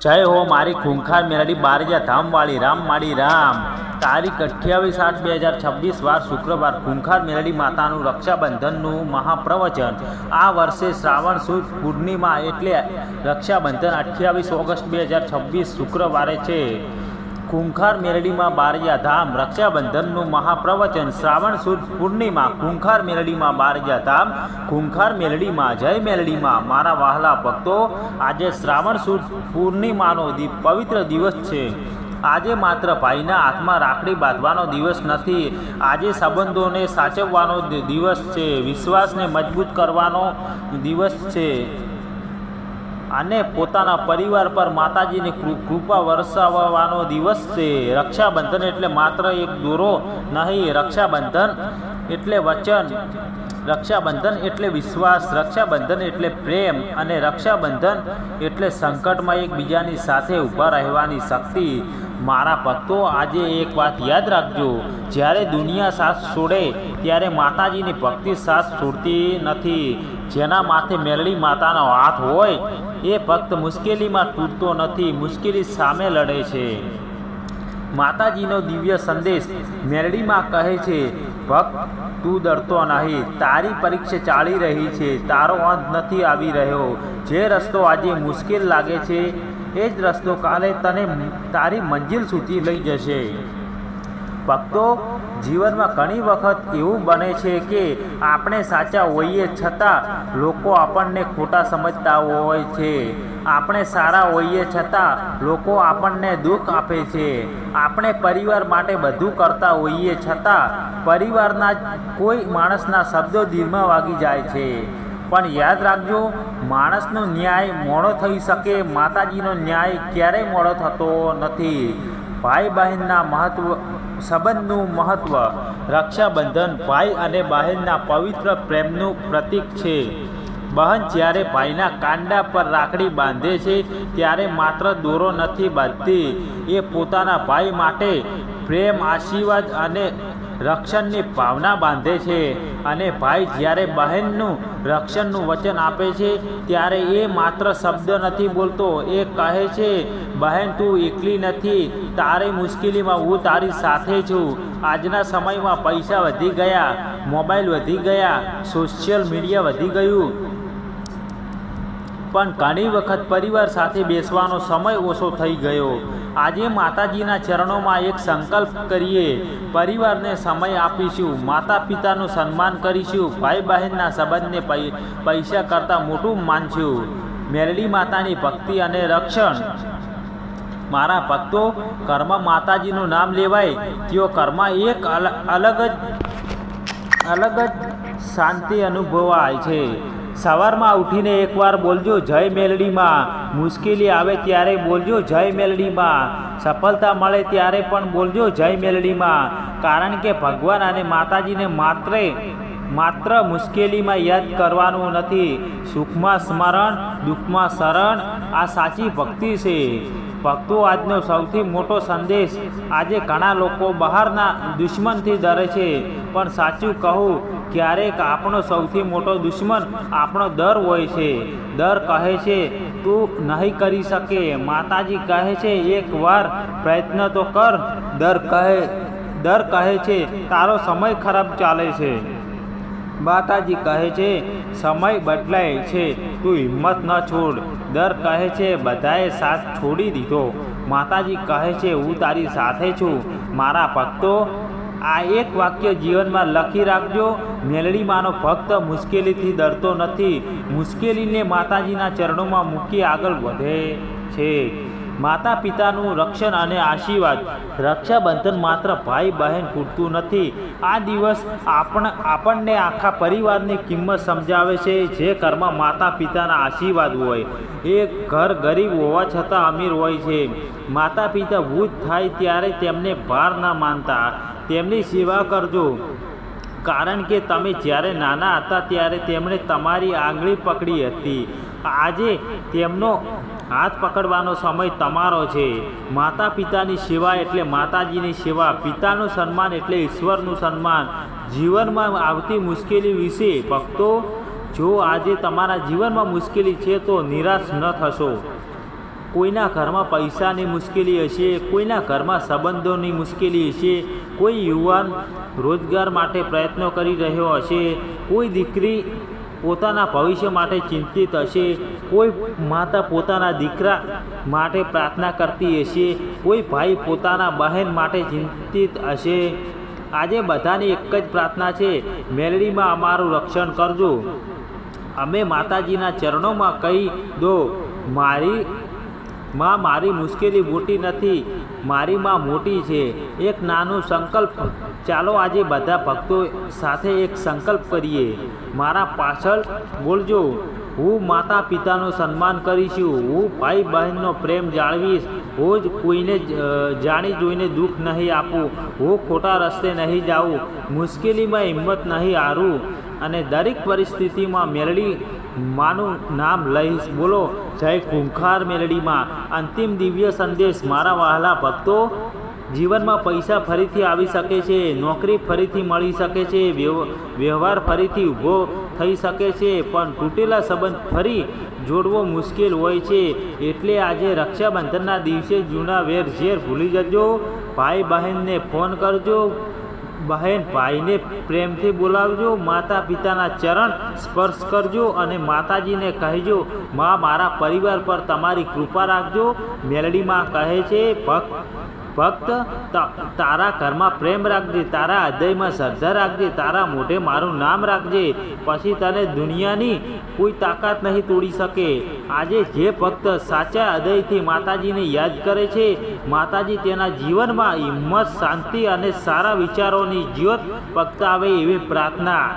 जय हो मारी खूंखार मेलडी बारजा धाम वाली राम माड़ी राम। तारीख 28/8/2026 वार शुक्रवार खूंखार मेलडी मातानु रक्षाबंधननु महाप्रवचन। आ वर्षे श्रावण सुद पूर्णिमा एटले रक्षाबंधन 28 ऑगस्ट 2026 शुक्रवारे छे। खूंखार मेलडी में बारजा धाम रक्षाबंधननु महाप्रवचन। श्रावण सुद पूर्णिमा खूंखार मेलडी में बारजा धाम। खूंखार मेलडी में जय मेलडी में मारा वहाला भक्तो, आज श्रावण सुद पूर्णिमानो पवित्र दिवस है। આજે માત્ર ભાઈના હાથમાં રાખડી બાંધવાનો દિવસ નથી, આજે સંબંધોને સાચવવાનો દિવસ છે, વિશ્વાસને મજબૂત કરવાનો દિવસ છે અને પોતાના પરિવાર પર માતાજીની કૃપા વરસાવવાનો દિવસ છે। રક્ષાબંધન એટલે માત્ર એક દોરો નહીં, રક્ષાબંધન એટલે વચન, રક્ષાબંધન એટલે વિશ્વાસ, રક્ષાબંધન એટલે પ્રેમ અને રક્ષાબંધન એટલે સંકટમાં એકબીજાની સાથે ઊભા રહેવાની શક્તિ। मारा भक्तों, आज एक बात याद रखो, જ્યારે दुनिया साथ छोड़े त्यारे माताजी की भक्ति साथ छोड़ती नहीं। जेना माथे मेलडी मातानो हाथ होय ए भक्त मुश्केली में तूटतो नहीं, मुश्केली सामे लड़े छे। माताजीनो दिव्य संदेश मेलडी में कहे छे, भक्त तू डरतो नहीं, तारी परीक्षा चाली रही है, तारो अंत नहीं आवी रह्यो। जे रस्तो आजे मुश्किल लागे छे ए ज रस्तो काले तने तारी मंजिल सुधी लई जशे। भक्तों, जीवन में घणी वखत एवं बने छे कि आपणे साचा होईए छतां लोको आपणने खोटा समझता होय छे, आपणे सारा होईए छतां लोको आपणने दुख आपे छे, आपणे परिवार माटे बधुं करता होईए छतां परिवारना कोई माणसना शब्दों दिलमां वागी जाय छे। पण याद राखजो, माणसनो न्याय मोड़ो थई शके, माताजीनो न्याय क्यारेय मोड़ो थतो नथी। भाई बहनना महत्व, संबंधनु महत्व। रक्षाबंधन भाई अने बहनना पवित्र प्रेमनु प्रतीक छे। बहन ज्यारे भाईना कांडा पर राखड़ी बांधे छे त्यारे मात्र दोरो नथी बांधती, ए पोताना भाई माटे प्रेम, आशीर्वाद अने रक्षणनी भावना बांधे छे। अने भाई ज्यारे बहननु रक्षणनु वचन आपे छे त्यारे ए मात्र शब्द नहीं बोलतो, ए कहे छे, बहन तू एकली नहीं, तारी मुश्केली में हूँ तारी साथे छूँ। आजना समय में पैसा वधी गया, मोबाइल वधी गया, सोशल मीडिया वधी गयु, पण घणी वखत परिवार साथे बेसवानो समय ओछो थई गयो। आजे माताजीना चरणों में एक संकल्प करिए, परिवार ने समय आपीशुं, माता पितानु सन्मान करीशुं, भाई बहनना संबंधने पैसा करता मोटुं मानशुं। मेलडी मातानी भक्ति अने रक्षण। मारा भक्तों, कर्म माताजीनु नाम लेवाय त्यो कर्म एक अलग शांति अनुभवाय छे। सवार में उठीने एक बार बोलजो जय मेलडी मां, मुश्केली आवे त्यारे बोलजो जय मेलडी मां, सफलता मळे त्यारे पण बोलजो जय मेलडी मां। कारण के भगवान अने माताजी ने मात्र मुश्केली में याद करवानुं नथी, सुख में स्मरण, दुख में शरण, आ साची भक्ति छे। भक्तों, आजनो सौथी मोटो संदेश, आजे घणा लोको बहारना दुश्मनथी डरे छे, पण साचुं कहूं, क्यारेक आपणो सौथी मोटो दुश्मन आपणो डर होय छे। डर कहे छे तू नहीं करी सके, माताजी कहे छे एक बार प्रयत्न तो कर। डर कहे छे तारो समय खराब चाले छे, माताजी कहे छे समय बदलाय छे, तू हिम्मत न छोड़। डर कहे छे बधाए साथ छोड़ी दीधो, माताजी कहे छे हूँ तारी साथे छूँ। मारा भक्तों, आ एक वाक्य जीवन में लखी राखजो, मेलडी मानो भक्त मुश्केली थी डरतो नहीं, मुश्केली ने माताजीना चरणों में मूकी आगळ वधे छे। माता पितानु रक्षण अने आशीर्वाद। रक्षाबंधन मात्र भाई बहन पूरतुं नहीं, आ दिवस आपणने आखा परिवारनी किंमत समजावे छे। जे घरमां माता पिताना आशीर्वाद होय ए घर गरीब होवा छतां अमीर होय छे। माता पिता वृद्ध थाय त्यारे तेमने भार न मानता, तेमनी सेवा करजो, कारण के तमे ज्यारे नाना हता त्यारे तेमणे तमारी आंगળી पकड़ी हती, आजे तेमनो हाथ पकड़वानो समय तमारो छे। माता पितानी सेवा एटले माताजीनी सेवा, पितानुं सन्मान एटले ईश्वरनुं सन्मान। जीवन में आवती मुश्केली विषे भक्तों, जो आजे तमारा जीवन में मुश्केली छे तो निराश न थशो। કોઈના ઘરમાં પૈસાની મુશ્કેલી હશે, કોઈના ઘરમાં સંબંધોની મુશ્કેલી હશે, કોઈ યુવાન રોજગાર માટે પ્રયત્નો કરી રહ્યો હશે, કોઈ દીકરી પોતાના ભવિષ્ય માટે ચિંતિત હશે, કોઈ માતા પોતાના દીકરા માટે પ્રાર્થના કરતી હશે, કોઈ ભાઈ પોતાના બહેન માટે ચિંતિત હશે. આજે બધાની એક જ પ્રાર્થના છે, મેલડીમાં અમારું રક્ષણ કરજો. અમે માતાજીના ચરણોમાં કહી દો, મારી માં મારી મુશ્કેલી મોટી નથી, મારી માં મોટી છે. એક નાનું સંકલ્પ, ચાલો આજે બધા ભક્તો સાથે એક સંકલ્પ કરીએ. મારા પાછળ બોલજો, હું માતા પિતાનું સન્માન કરીશું, હું ભાઈ બહેનનો પ્રેમ જાળવીશ, હું જ કોઈને જાણી જોઈને દુઃખ નહીં આપું, હું ખોટા રસ્તે નહીં જાઉં, મુશ્કેલીમાં હિંમત નહીં હારું અને દરેક પરિસ્થિતિમાં મેલડી માનું નામ લઈશ. બોલો જય ખૂંખાર મેલડીમાં. અંતિમ દિવ્ય સંદેશ, મારા વહાલા ભક્તો, જીવનમાં પૈસા ફરીથી આવી શકે છે, નોકરી ફરીથી મળી શકે છે, વ્યવહાર ફરીથી ઊભો થઈ શકે છે, પણ તૂટેલા સંબંધ ફરી જોડવો મુશ્કેલ હોય છે. એટલે આજે રક્ષાબંધનના દિવસે જૂના વેર ઝેર ભૂલી જજો. ભાઈ બહેનને ફોન કરજો, બહેન ભાઈને પ્રેમથી બોલાવજો, માતા પિતાના ચરણ સ્પર્શ કરજો અને માતાજીને કહેજો, માં મારા પરિવાર પર તમારી કૃપા રાખજો. મેલડીમાં કહે છે, ભક્ત તારા ઘરમાં પ્રેમ રાખજે, તારા હૃદયમાં શ્રદ્ધા રાખજે, તારા મોઢે મારું નામ રાખજે, પછી તને દુનિયાની કોઈ તાકાત નહીં તોડી શકે. આજે જે ભક્ત સાચા હૃદયથી માતાજીને યાદ કરે છે, માતાજી તેના જીવનમાં હિંમત, શાંતિ અને સારા વિચારોની જ્યોત પ્રગટાવે એવી પ્રાર્થના.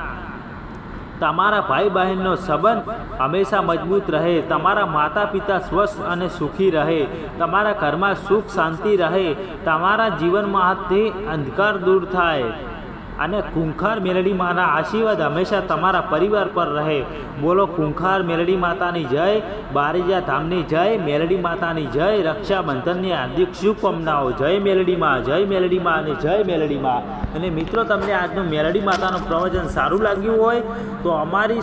તમારા ભાઈ બહેનનો સંબંધ હંમેશા મજબૂત રહે, તમારા માતા પિતા સ્વસ્થ અને સુખી રહે, તમારા ઘરમાં સુખ શાંતિ રહે, તમારા જીવનમાંથી અંધકાર દૂર થાય અને ખૂંખાર મેલડી માના આશીર્વાદ હંમેશા તમારા પરિવાર પર રહે. બોલો ખૂંખાર મેલડી માતાની જય, બારેજા ધામની જય, મેલડી માતાની જય. રક્ષાબંધનની હાર્દિક શુભકામનાઓ. જય મેલડીમાં, જય મેલડીમાં અને જય મેલડીમાં. અને મિત્રો, તમને આજનું મેલડી માતાનું પ્રવચન સારું લાગ્યું હોય તો અમારી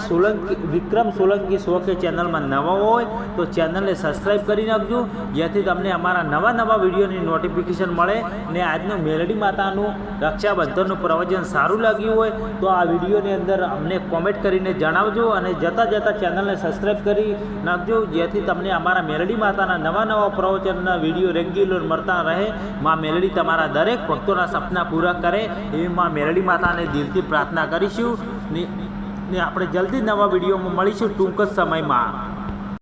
વિક્રમ સોલંકી શોકે ચેનલમાં નવા હોય તો ચેનલને સબસ્ક્રાઈબ કરી નાખજો, જેથી તમને અમારા નવા વિડીયોની નોટિફિકેશન મળે. ને આજનું મેલડી માતાનું રક્ષાબંધનનું પ્રવચન સારું લાગ્યું હોય તો આ વિડીયોની અંદર અમને કોમેન્ટ કરીને જણાવજો અને જતાં ચેનલને સબસ્ક્રાઈબ કરી નાખજો, જેથી તમને અમારા મેલડી માતાના નવા પ્રવચનના વિડીયો રેગ્યુલર મળતા રહે. માં મેલડી તમારા દરેક ભક્તોના સપના પૂરા કરે એવી માં મેલડી માતાને દિલથી પ્રાર્થના કરીશું. ને આપણે જલ્દી નવા વિડીયોમાં મળીશું ટૂંક જ સમયમાં.